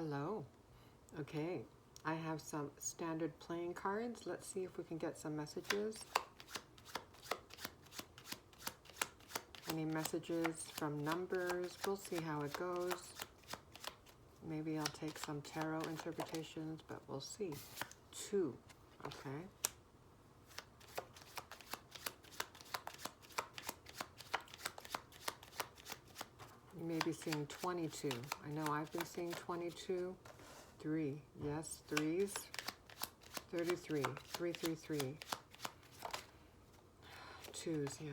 Hello. Okay, I have some standard playing cards. Let's see if we can get some messages. Any messages from numbers? We'll see how it goes. Maybe I'll take some tarot interpretations, but we'll see. 2, okay. You may be seeing 22. I know I've been seeing 22. 3, yes, 3s. 33, 333. 2s, yeah.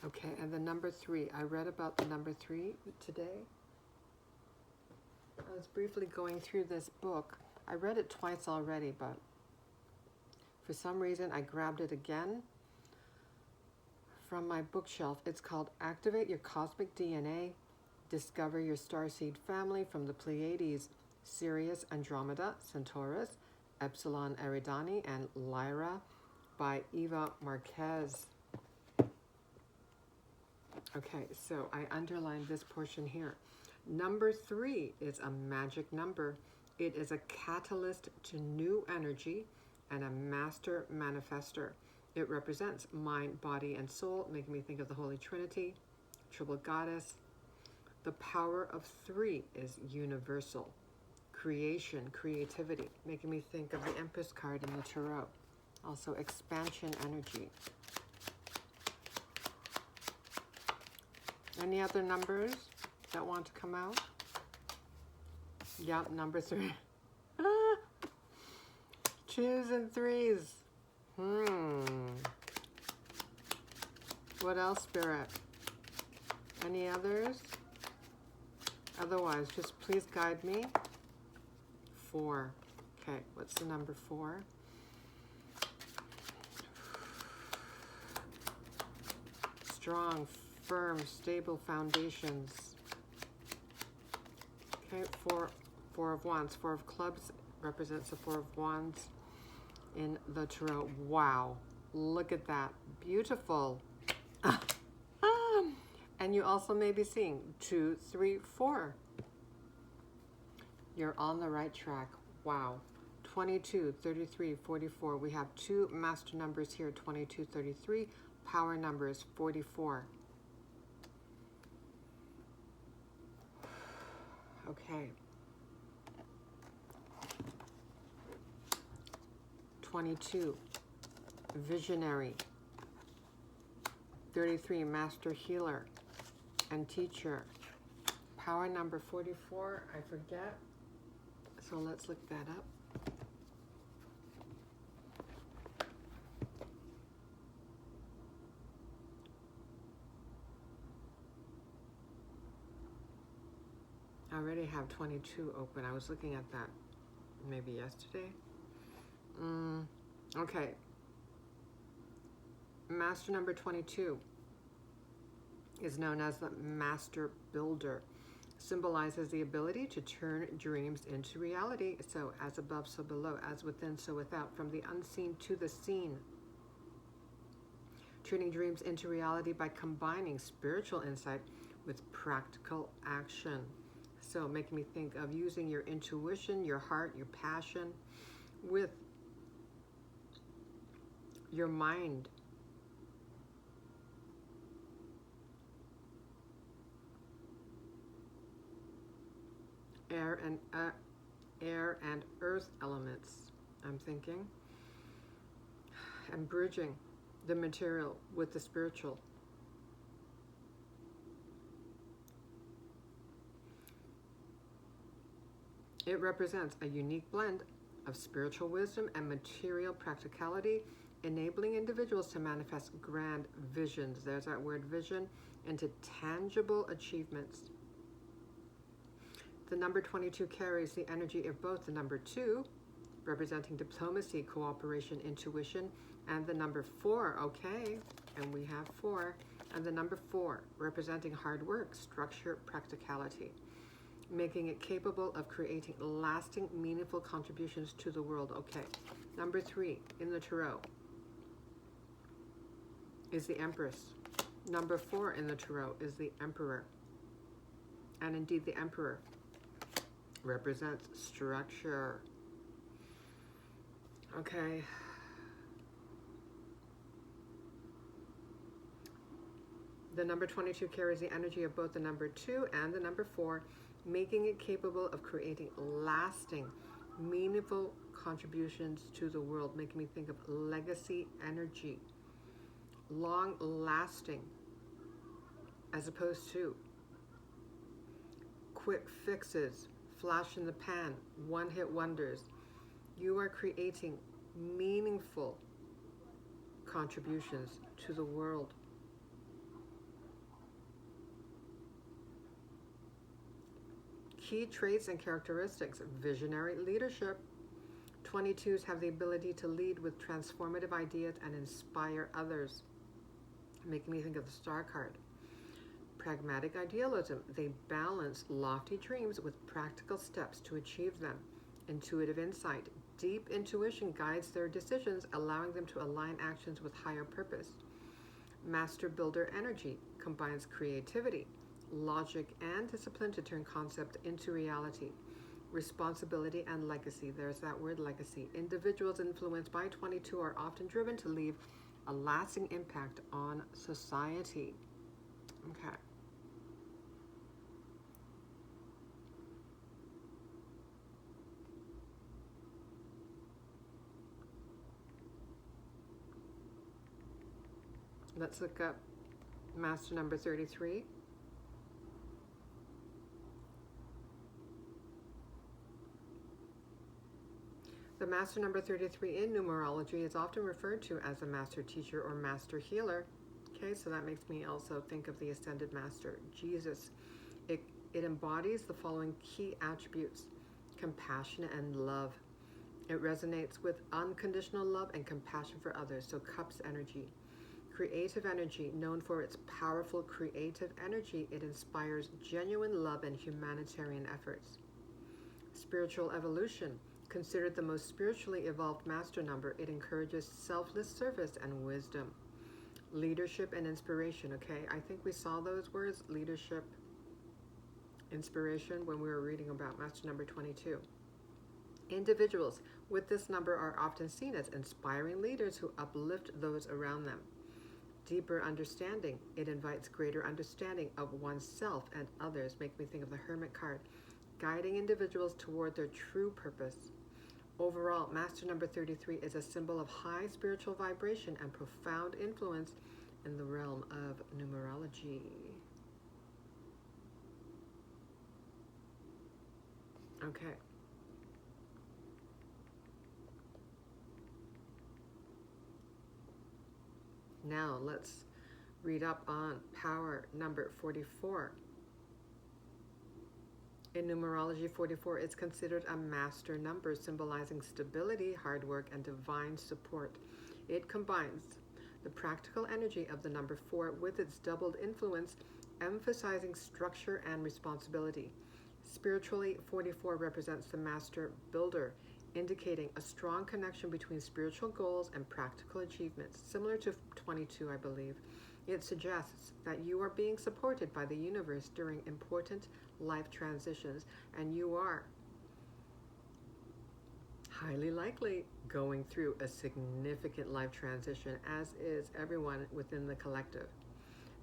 Okay, and the number 3. I read about the number 3 today. I was briefly going through this book. I read it twice already, but for some reason I grabbed it again from my bookshelf. It's called Activate Your Cosmic DNA, Discover Your Starseed Family from the Pleiades, Sirius, Andromeda, Centaurus, Epsilon Eridani, and Lyra by Eva Marquez. Okay, so I underlined this portion here. Number 3 is a magic number. It is a catalyst to new energy and a master manifester. It represents mind, body, and soul, making me think of the Holy Trinity, Triple Goddess. The power of 3 is universal. Creation, creativity, making me think of the Empress card in the Tarot. Also expansion energy. Any other numbers that want to come out? Yep, number 3. 2s and 3s. What else, Spirit? Any others? Otherwise, just please guide me. 4. Okay, what's the number 4? Strong, firm, stable foundations. Okay, 4 of Wands. 4 of Clubs represents the 4 of Wands in the Tarot. Wow, look at that. Beautiful. And you also may be seeing 2, 3, 4. You're on the right track. Wow. 22, 33, 44. We have 2 master numbers here, 22, 33. Power numbers, 44. Okay. 22, visionary. 33, master healer and teacher. Power number 44, I forget. So let's look that up. I already have 22 open. I was looking at that maybe yesterday. Okay. Master number 22 is known as the Master Builder. Symbolizes the ability to turn dreams into reality. So as above, so below, as within, so without, from the unseen to the seen. Turning dreams into reality by combining spiritual insight with practical action. So making me think of using your intuition, your heart, your passion with your mind. Air and earth elements, I'm thinking. And bridging the material with the spiritual. It represents a unique blend of spiritual wisdom and material practicality, enabling individuals to manifest grand visions, there's that word vision, into tangible achievements. The number 22 carries the energy of both the number 2, representing diplomacy, cooperation, intuition, and the number 4, okay, and we have 4, and the number 4, representing hard work, structure, practicality, making it capable of creating lasting, meaningful contributions to the world. Okay, number 3 in the Tarot. is the Empress. Number 4 in the Tarot is the Emperor. And indeed, the Emperor represents structure. Okay. The number 22 carries the energy of both the number 2 and the number 4, making it capable of creating lasting, meaningful contributions to the world, making me think of legacy energy. Long lasting, as opposed to quick fixes, flash in the pan, one-hit wonders. You are creating meaningful contributions to the world. Key traits and characteristics: visionary leadership. 22s have the ability to lead with transformative ideas and inspire others, making me think of the Star card. Pragmatic idealism. They balance lofty dreams with practical steps to achieve them. Intuitive insight. Deep intuition guides their decisions, allowing them to align actions with higher purpose. Master builder energy combines creativity, logic, and discipline to turn concept into reality. Responsibility and legacy. There's that word, legacy. Individuals influenced by 22 are often driven to leave a lasting impact on society. Okay. Let's look up Master number 33. The Master number 33 in numerology is often referred to as a Master Teacher or Master Healer. Okay, so that makes me also think of the Ascended Master, Jesus. It embodies the following key attributes: compassion and love. It resonates with unconditional love and compassion for others, so Cups energy. Creative energy, known for its powerful creative energy, it inspires genuine love and humanitarian efforts. Spiritual evolution, considered the most spiritually evolved master number, it encourages selfless service and wisdom. Leadership and inspiration, okay? I think we saw those words, leadership, inspiration, when we were reading about master number 22. Individuals with this number are often seen as inspiring leaders who uplift those around them. Deeper understanding, it invites greater understanding of oneself and others. Make me think of the Hermit card, guiding individuals toward their true purpose. Overall, Master number 33 is a symbol of high spiritual vibration and profound influence in the realm of numerology. Okay. Now let's read up on power number 44. In numerology, 44 is considered a master number, symbolizing stability, hard work, and divine support. It combines the practical energy of the number 4 with its doubled influence, emphasizing structure and responsibility. Spiritually, 44 represents the master builder, indicating a strong connection between spiritual goals and practical achievements, similar to 22, I believe. It suggests that you are being supported by the universe during important life transitions, and you are highly likely going through a significant life transition, as is everyone within the collective.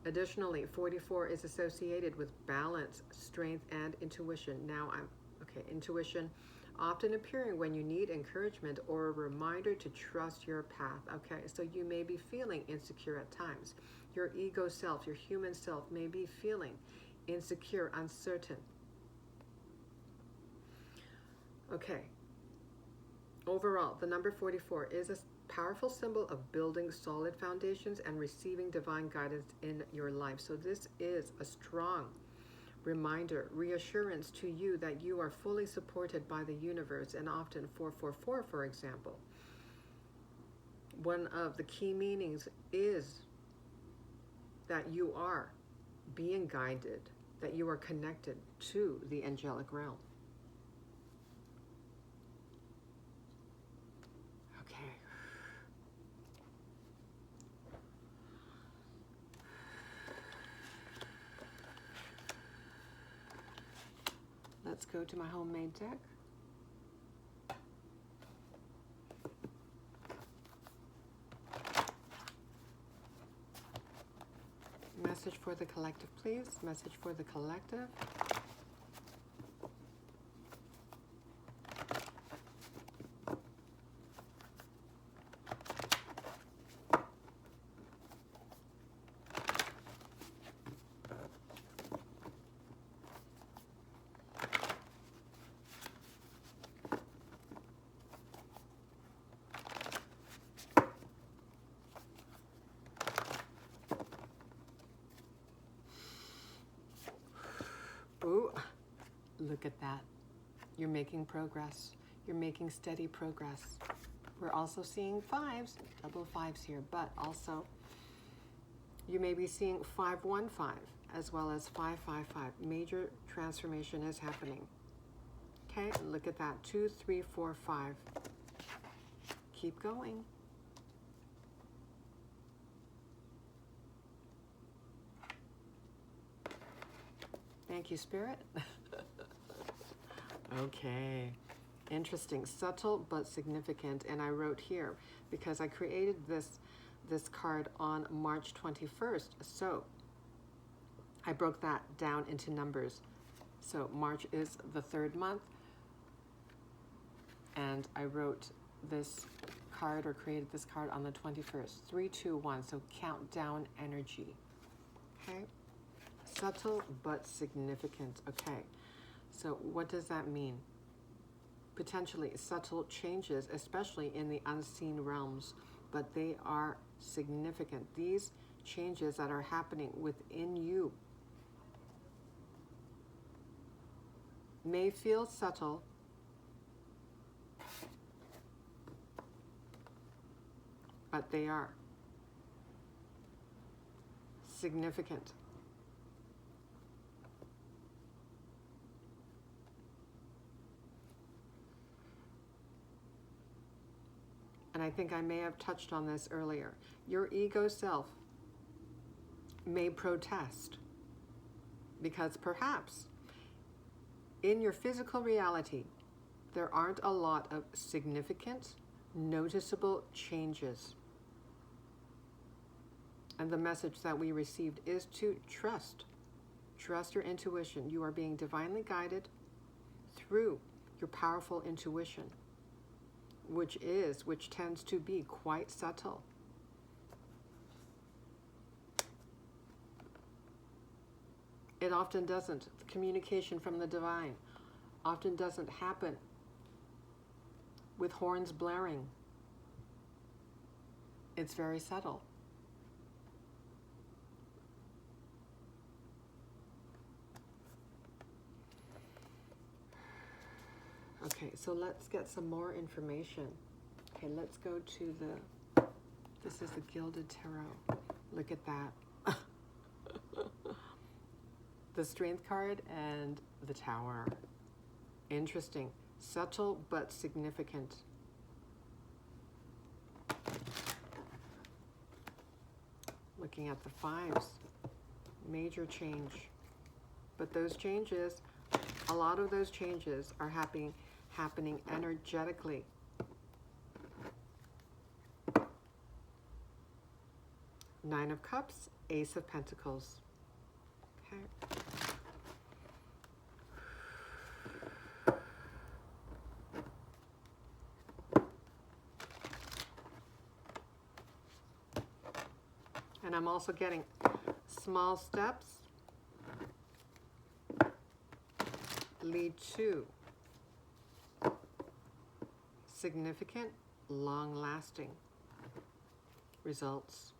Additionally, 44 is associated with balance, strength, and intuition. Intuition often appearing when you need encouragement or a reminder to trust your path. Okay, so you may be feeling insecure at times. Your ego self, your human self, may be feeling insecure, uncertain. Okay. Overall, the number 44 is a powerful symbol of building solid foundations and receiving divine guidance in your life. So this is a strong reminder, reassurance to you that you are fully supported by the universe, and often 444, for example. One of the key meanings is that you are being guided, that you are connected to the angelic realm. Okay. let's go to my homemade deck. Message for the collective, please. Message for the collective. Ooh, look at that. You're making progress. You're making steady progress. We're also seeing fives, double fives here, but also you may be seeing 515 as well as 555. Major transformation is happening. Okay, look at that. 2, 3, 4, 5. Keep going. Thank you, Spirit. Okay, interesting, subtle but significant. And I wrote here because I created this card on March 21st. So I broke that down into numbers. So March is the 3rd month. And I wrote this card or created this card on the 21st. 3, 2, 1. So countdown energy. Okay. Subtle but significant. Okay, so what does that mean? Potentially subtle changes, especially in the unseen realms, but they are significant. These changes that are happening within you may feel subtle, but they are significant. And I think I may have touched on this earlier. Your ego self may protest because perhaps in your physical reality, there aren't a lot of significant, noticeable changes. And the message that we received is to trust. Trust your intuition. You are being divinely guided through your powerful intuition, which tends to be quite subtle. It often doesn't. The communication from the divine often doesn't happen with horns blaring. It's very subtle. Okay, so let's get some more information. Okay, let's go to this is the Gilded Tarot. Look at that. The Strength card and the Tower. Interesting. Subtle but significant. Looking at the fives. Major change. But those changes, a lot of those changes are happening energetically. Nine of Cups, Ace of Pentacles. Okay. And I'm also getting small steps lead to significant, long-lasting results.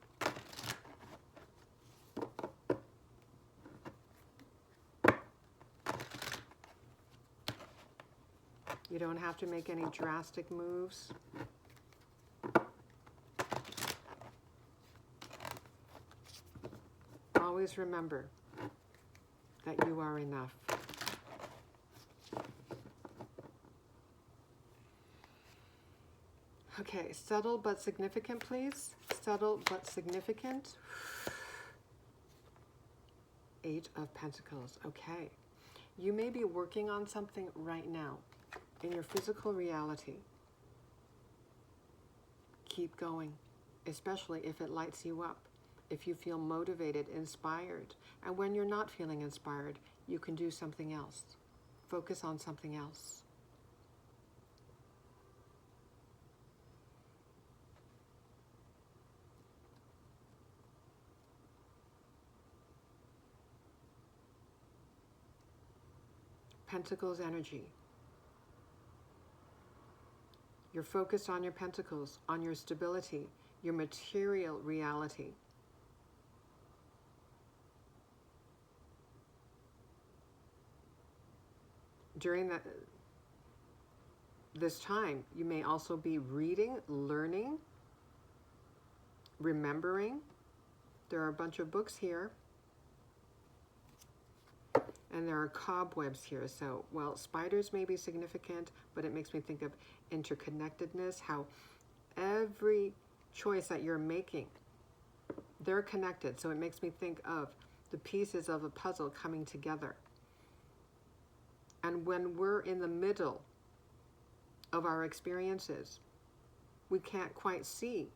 You don't have to make any drastic moves. Always remember that you are enough. Okay, subtle but significant, please. Subtle but significant. 8 of Pentacles. Okay. You may be working on something right now in your physical reality. Keep going, especially if it lights you up, if you feel motivated, inspired. And when you're not feeling inspired, you can do something else. Focus on something else. Pentacles energy. You're focused on your pentacles, on your stability, your material reality. During this time, you may also be reading, learning, remembering. There are a bunch of books here. And there are cobwebs here. So, well, spiders may be significant, but it makes me think of interconnectedness, how every choice that you're making, they're connected. So it makes me think of the pieces of a puzzle coming together. And when we're in the middle of our experiences, we can't quite see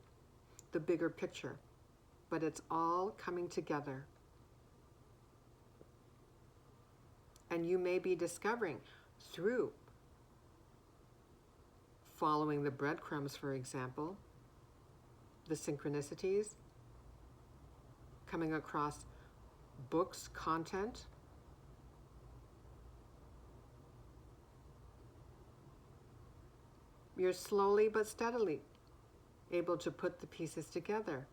the bigger picture, but it's all coming together. And you may be discovering through following the breadcrumbs, for example, the synchronicities, coming across books, content, you're slowly but steadily able to put the pieces together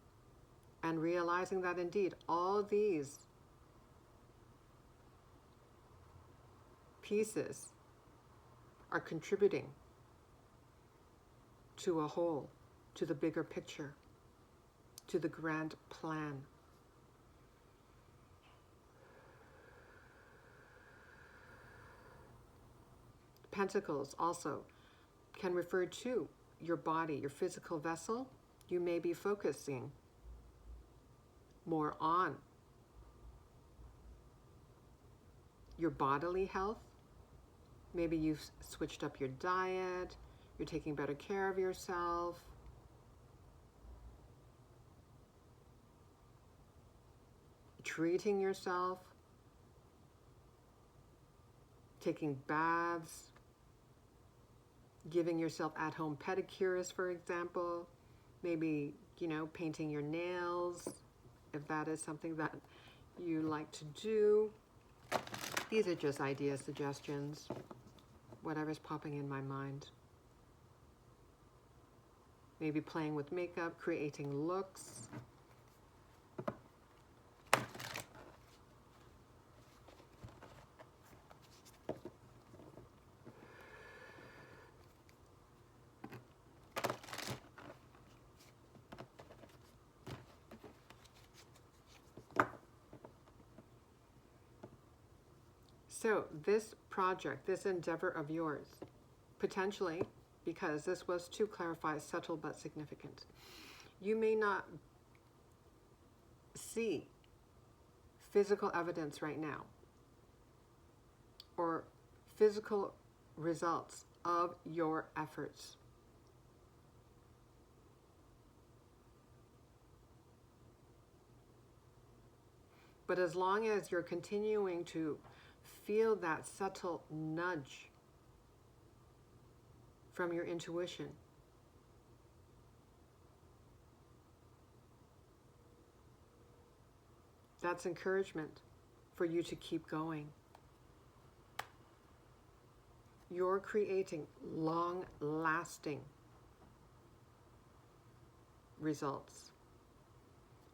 and realizing that indeed all these pieces are contributing to a whole, to the bigger picture, to the grand plan. Pentacles also can refer to your body, your physical vessel. You may be focusing more on your bodily health. Maybe you've switched up your diet, you're taking better care of yourself. Treating yourself, taking baths, giving yourself at-home pedicures, for example. Maybe, painting your nails, if that is something that you like to do. These are just idea suggestions, whatever's popping in my mind. Maybe playing with makeup, creating looks. So this project, this endeavor of yours, potentially, because this was to clarify subtle but significant, you may not see physical evidence right now or physical results of your efforts. But as long as you're continuing to feel that subtle nudge from your intuition, that's encouragement for you to keep going. You're creating long-lasting results.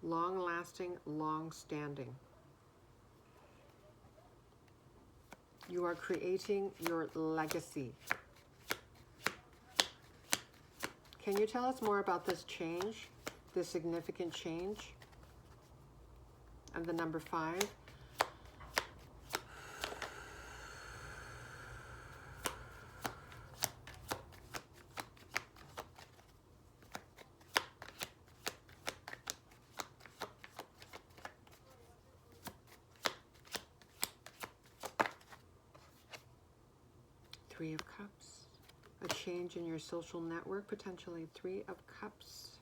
Long-lasting, long-standing. You are creating your legacy. Can you tell us more about this change, this significant change? And the number 5. Three of Cups. A change in your social network, potentially. Three of Cups.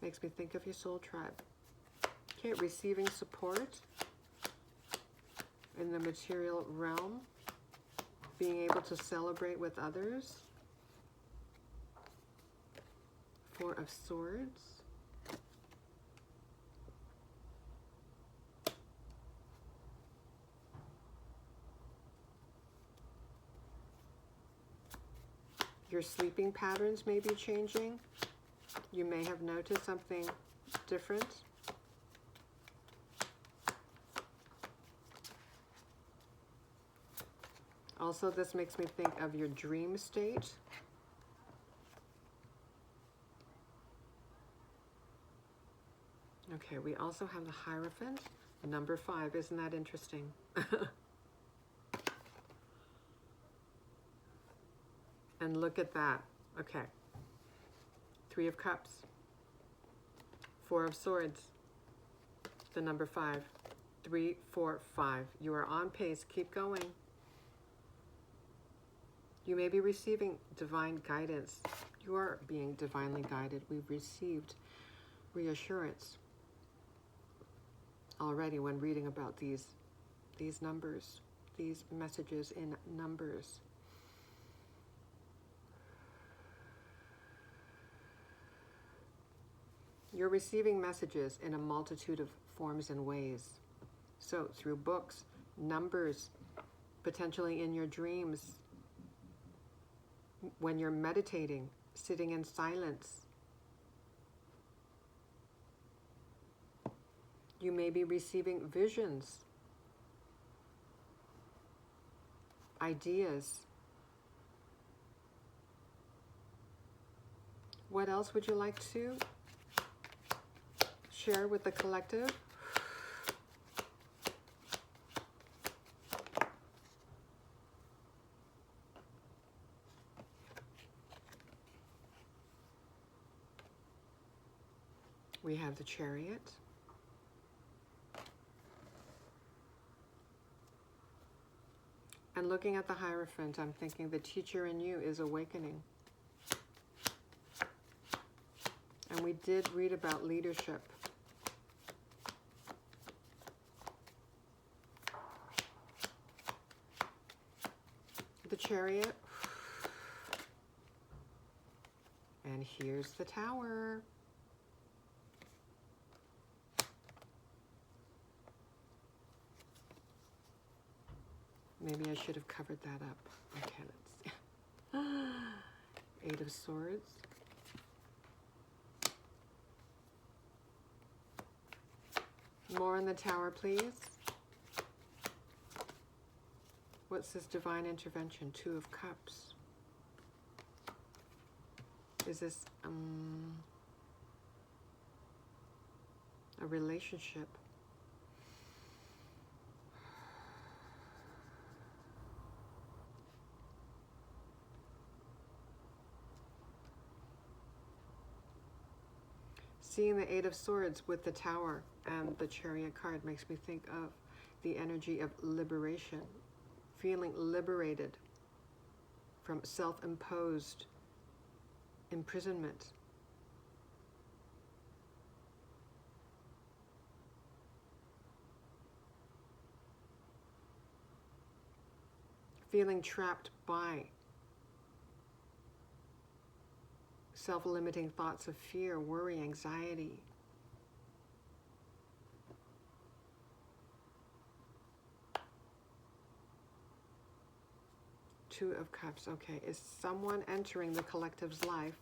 Makes me think of your soul tribe. Okay, receiving support in the material realm. Being able to celebrate with others. Four of Swords. Your sleeping patterns may be changing. You may have noticed something different. Also, this makes me think of your dream state. Okay, we also have the Hierophant, number 5. Isn't that interesting? And look at that. Okay. Three of Cups. Four of Swords. The number 5. 3, 4, 5. You are on pace. Keep going. You may be receiving divine guidance. You are being divinely guided. We've received reassurance already when reading about these numbers, these messages in numbers. You're receiving messages in a multitude of forms and ways. So through books, numbers, potentially in your dreams, when you're meditating, sitting in silence. You may be receiving visions, ideas. What else would you like to share with the collective? We have the Chariot. And looking at the Hierophant, I'm thinking the teacher in you is awakening. And we did read about leadership. The Chariot. And here's the Tower. Maybe I should have covered that up. Okay, let's see. 8 of Swords. More on the Tower, please. What's this divine intervention? 2 of Cups. Is this a relationship? Seeing the 8 of Swords with the Tower and the Chariot card makes me think of the energy of liberation, feeling liberated from self-imposed imprisonment. Feeling trapped by self-limiting thoughts of fear, worry, anxiety. Two of Cups. Okay, is someone entering the collective's life?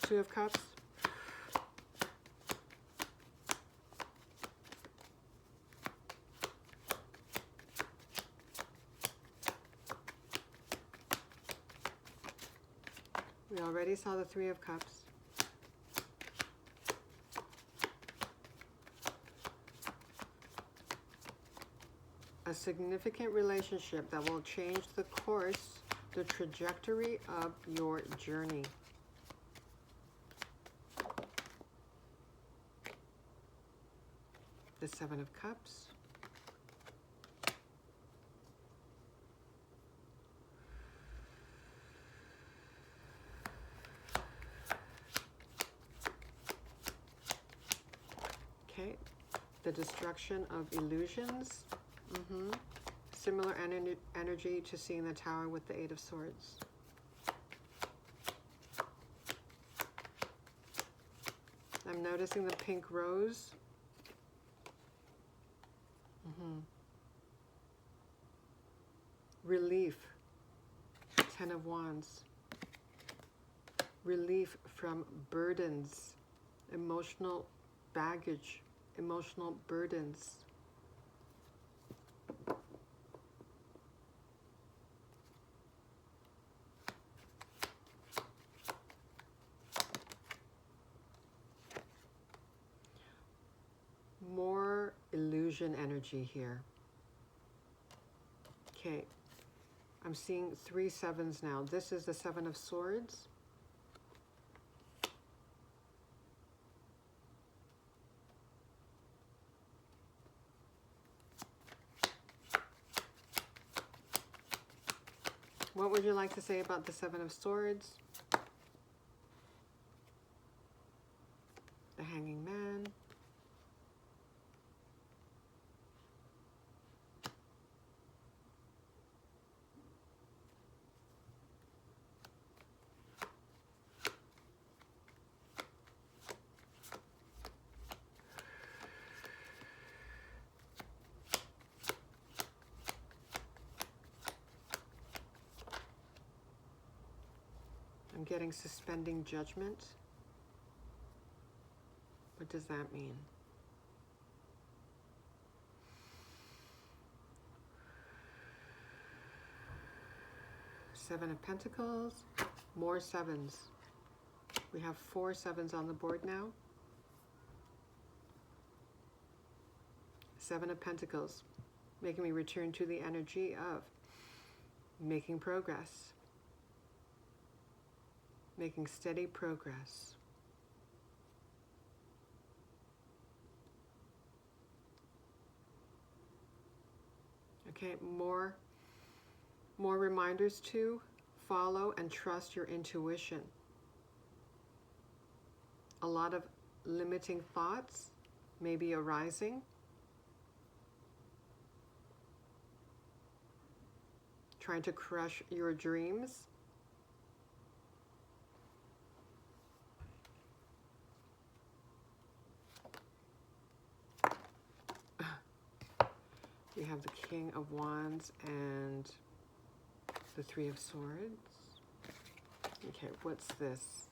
2 of Cups. We already saw the 3 of Cups. A significant relationship that will change the course, the trajectory of your journey. The 7 of Cups. Okay, the destruction of illusions. Similar energy to seeing the Tower with the Eight of Swords. I'm noticing the pink rose. Relief. Ten of Wands. Relief from burdens, emotional baggage, emotional burdens. More illusion energy here. Okay, I'm seeing 3 sevens now. This is the Seven of Swords. What would you like to say about the Seven of Swords? The Hanging Man. I'm getting suspending judgment. What does that mean? Seven of Pentacles, more sevens. We have 4 sevens on the board now. Seven of Pentacles, making me return to the energy of making progress, making steady progress. Okay, more reminders to follow and trust your intuition. A lot of limiting thoughts may be arising. Trying to crush your dreams. We have the King of Wands and the Three of Swords. Okay, what's this?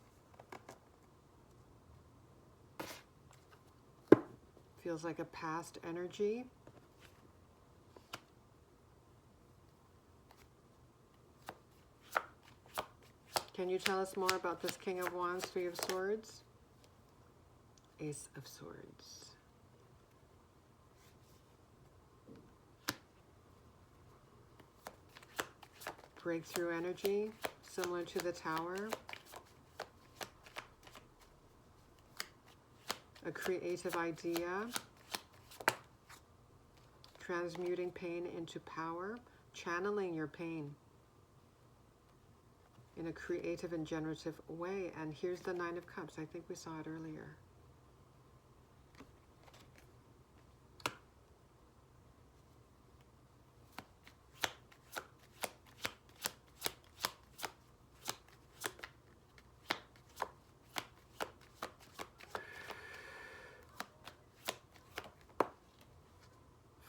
Feels like a past energy. Can you tell us more about this King of Wands, Three of Swords? Ace of Swords. Breakthrough energy, similar to the Tower. A creative idea. Transmuting pain into power. Channeling your pain in a creative and generative way. And here's the Nine of Cups. I think we saw it earlier.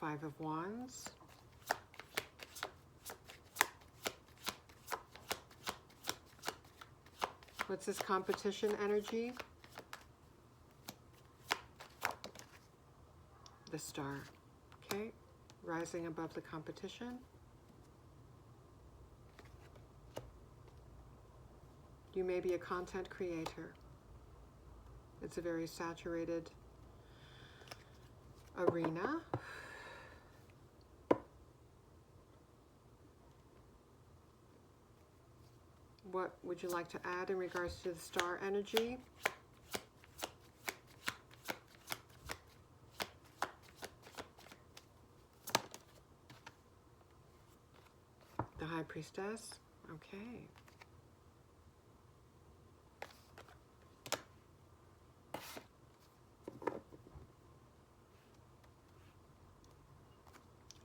Five of Wands. What's this competition energy? The Star. Okay, rising above the competition. You may be a content creator. It's a very saturated arena. What would you like to add in regards to the Star energy? The High Priestess. Okay.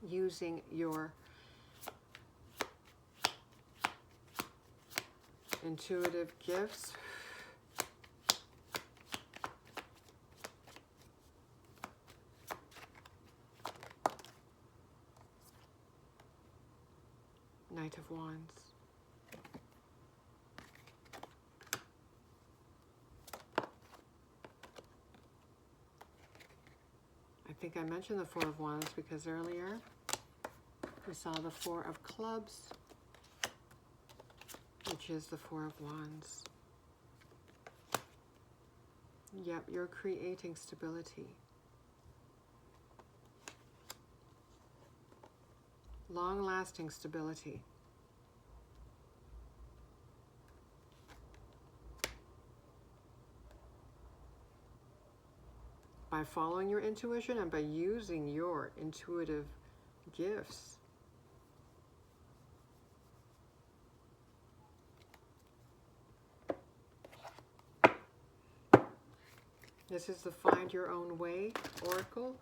using your intuitive gifts. Knight of Wands. I think I mentioned the Four of Wands because earlier we saw the Four of Clubs, which is the Four of Wands. Yep, you're creating stability. Long-lasting stability. By following your intuition and by using your intuitive gifts. This is the Find Your Own Way Oracle.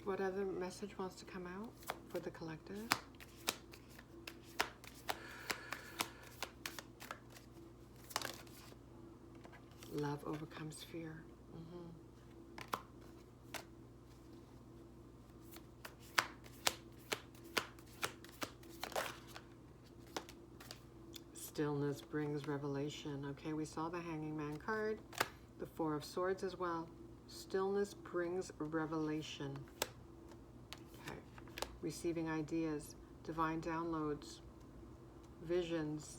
What other message wants to come out for the collective? Love overcomes fear. Stillness brings revelation. Okay, we saw the Hanging Man card, the Four of Swords as well. Stillness brings revelation. Okay, receiving ideas, divine downloads, visions.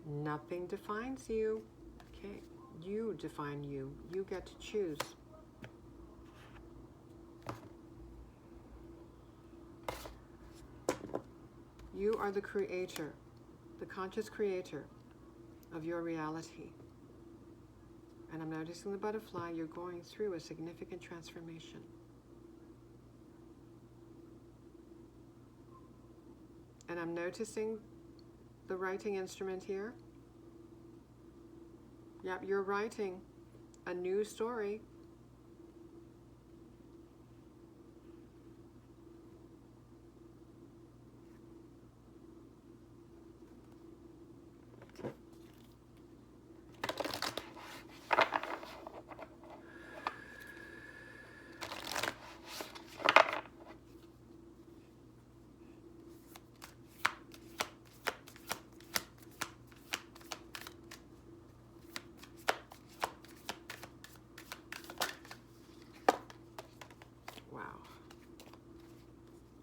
Nothing defines you. Okay, you define you. You get to choose. You are the creator, the conscious creator of your reality. And I'm noticing the butterfly, you're going through a significant transformation. And I'm noticing the writing instrument here. Yep, you're writing a new story.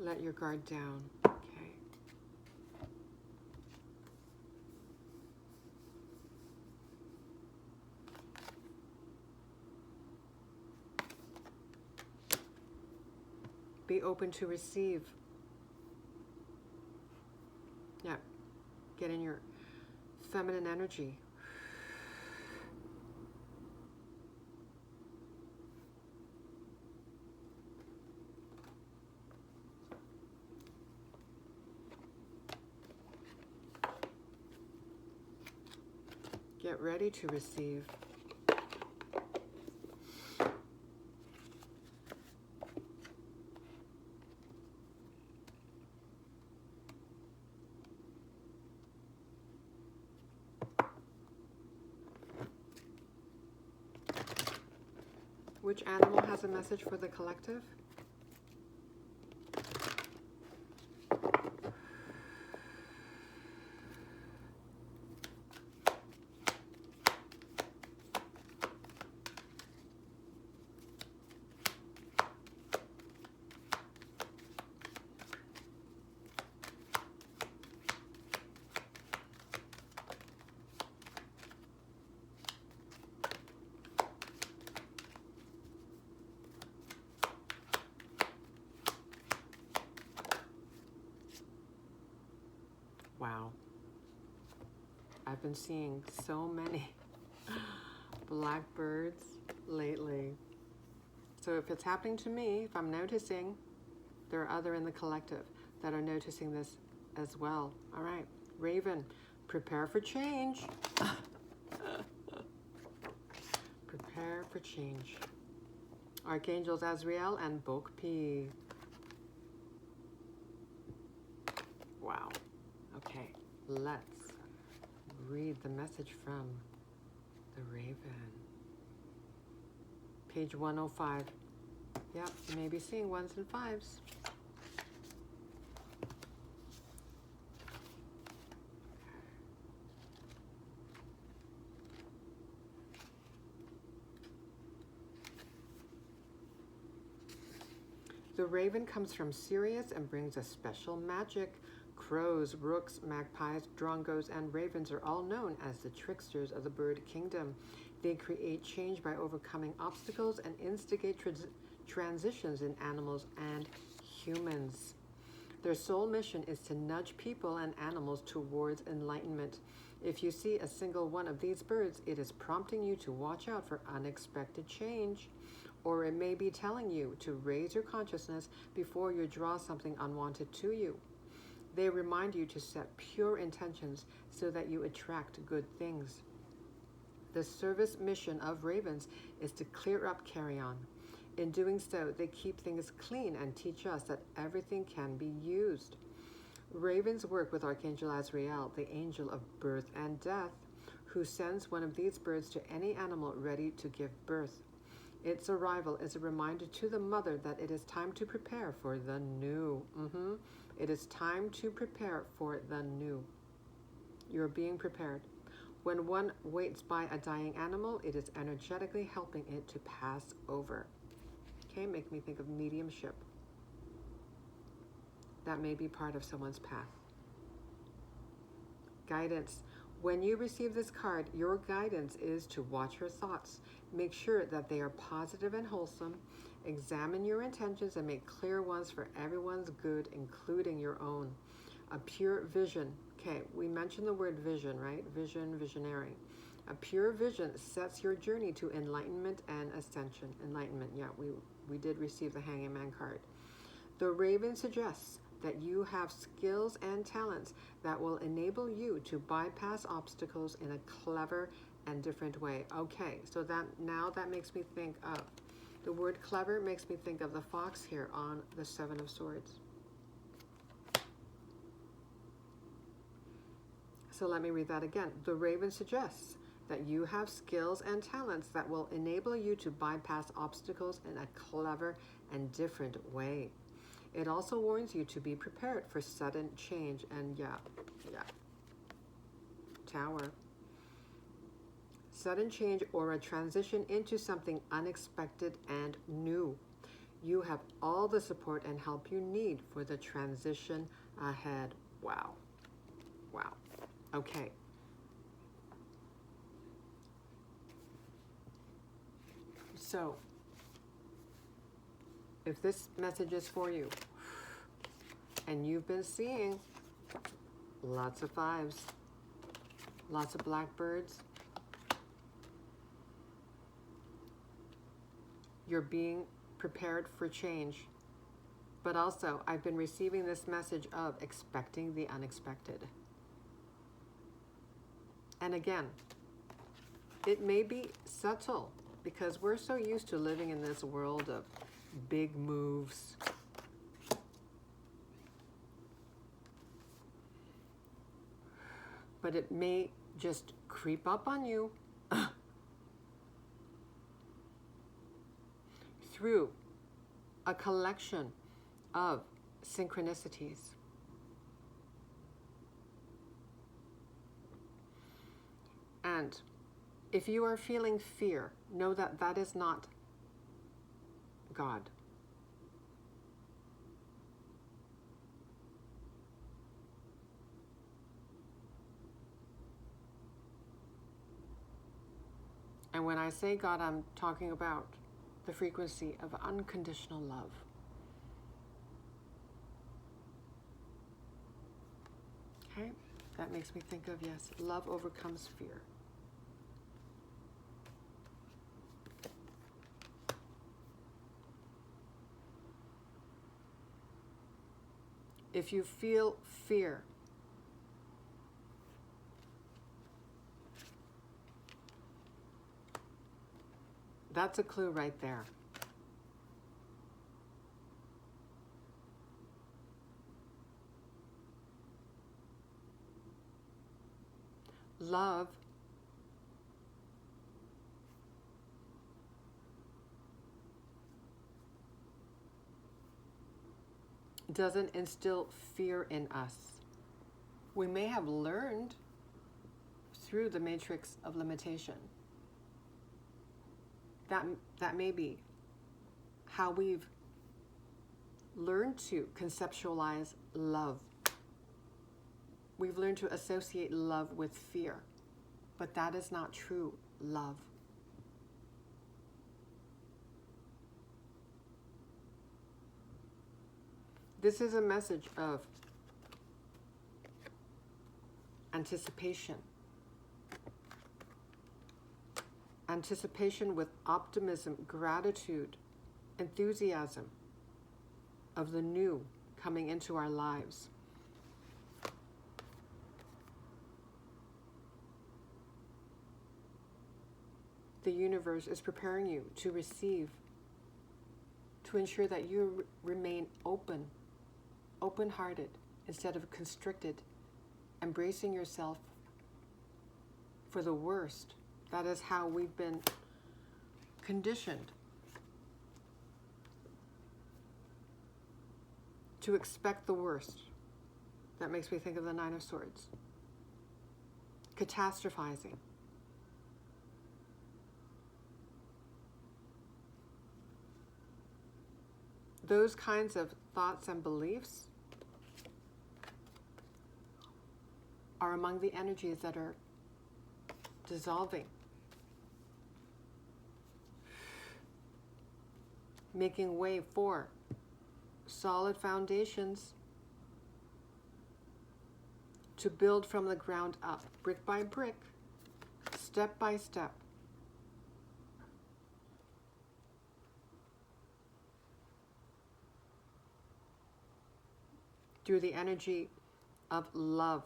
Let your guard down. Okay. Be open to receive. Yeah. Get in your feminine energy. Get ready to receive. Which animal has a message for the collective? Wow. I've been seeing so many blackbirds lately. So if it's happening to me, if I'm noticing, there are other in the collective that are noticing this as well. All right, Raven, prepare for change. Prepare for change. Archangels Azrael and Bokpi. Wow. Okay, let's read the message from the Raven. Page 105. Yep, you may be seeing 1s and 5s. The raven comes from Sirius and brings a special magic. Crows, rooks, magpies, drongos, and ravens are all known as the tricksters of the bird kingdom. They create change by overcoming obstacles and instigate transitions in animals and humans. Their sole mission is to nudge people and animals towards enlightenment. If you see a single one of these birds, it is prompting you to watch out for unexpected change. Or it may be telling you to raise your consciousness before you draw something unwanted to you. They remind you to set pure intentions so that you attract good things. The service mission of ravens is to clear up carrion. In doing so, they keep things clean and teach us that everything can be used. Ravens work with Archangel Azrael, the angel of birth and death, who sends one of these birds to any animal ready to give birth. Its arrival is a reminder to the mother that it is time to prepare for the new. It is time to prepare for the new. You're being prepared. When one waits by a dying animal, it is energetically helping it to pass over. Okay, make me think of mediumship. That may be part of someone's path. Guidance. When you receive this card, your guidance is to watch your thoughts. Make sure that they are positive and wholesome. Examine your intentions and make clear ones for everyone's good, including your own. A pure vision. Okay, we mentioned the word vision, right? Vision, visionary. A pure vision sets your journey to enlightenment and ascension. Enlightenment, yeah, we did receive the Hanging Man card. The Raven suggests that you have skills and talents that will enable you to bypass obstacles in a clever and different way. Okay, so that makes me think of, the word clever makes me think of the fox here on the Seven of Swords. So let me read that again. The Raven suggests that you have skills and talents that will enable you to bypass obstacles in a clever and different way. It also warns you to be prepared for sudden change and Tower. Sudden change or a transition into something unexpected and new. You have all the support and help you need for the transition ahead. Wow. Wow. Okay. So, if this message is for you, and you've been seeing lots of 5s, lots of blackbirds, you're being prepared for change. But also, I've been receiving this message of expecting the unexpected. And again, it may be subtle because we're so used to living in this world of big moves. But it may just creep up on you through a collection of synchronicities. And if you are feeling fear, know that that is not God. And when I say God, I'm talking about the frequency of unconditional love. Okay? That makes me think of, yes, love overcomes fear. If you feel fear, that's a clue right there. Love doesn't instill fear in us. We may have learned through the matrix of limitation. That may be how we've learned to conceptualize love. We've learned to associate love with fear, but that is not true love. This is a message of anticipation. Anticipation with optimism, gratitude, enthusiasm of the new coming into our lives. The universe is preparing you to receive, to ensure that you remain open-hearted instead of constricted, embracing yourself for the worst. That is how we've been conditioned to expect the worst. That makes me think of the Nine of Swords. Catastrophizing. Those kinds of thoughts and beliefs are among the energies that are dissolving, making way for solid foundations to build from the ground up, brick by brick, step by step. Through the energy of love,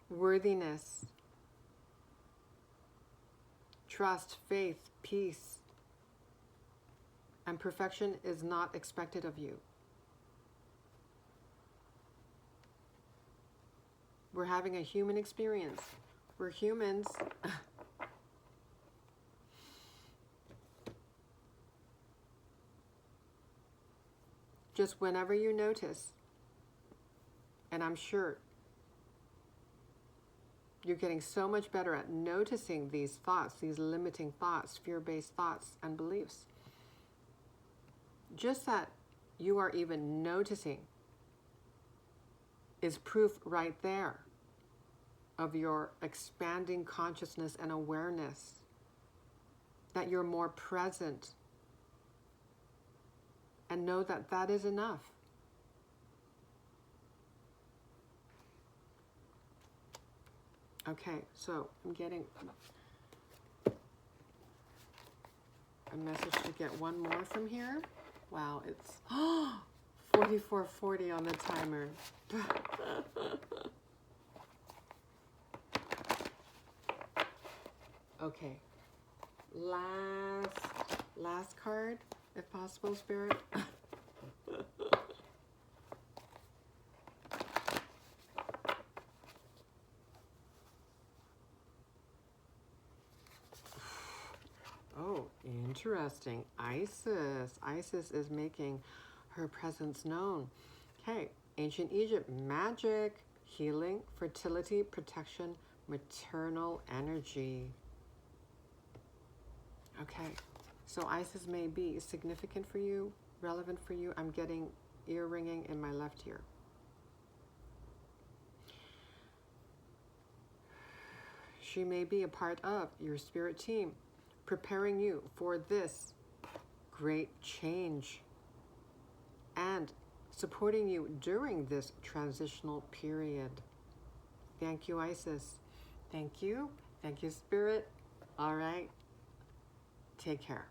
worthiness, trust, faith, peace, and perfection is not expected of you. We're having a human experience. We're humans. Just whenever you notice, and I'm sure you're getting so much better at noticing these thoughts, these limiting thoughts, fear-based thoughts and beliefs. Just that you are even noticing is proof right there of your expanding consciousness and awareness, that you're more present. And know that that is enough. Okay, so I'm getting a message to get one more from here. Wow, it's 44:40 on the timer. Okay, last card, if possible, Spirit. Oh, interesting. Isis is making her presence known. Okay, ancient Egypt, magic, healing, fertility, protection, maternal energy. Okay, so Isis may be significant for you, relevant for you. I'm getting ear ringing in my left ear. She may be a part of your spirit team, preparing you for this great change and supporting you during this transitional period. Thank you, Isis. Thank you. Thank you, Spirit. All right. Take care.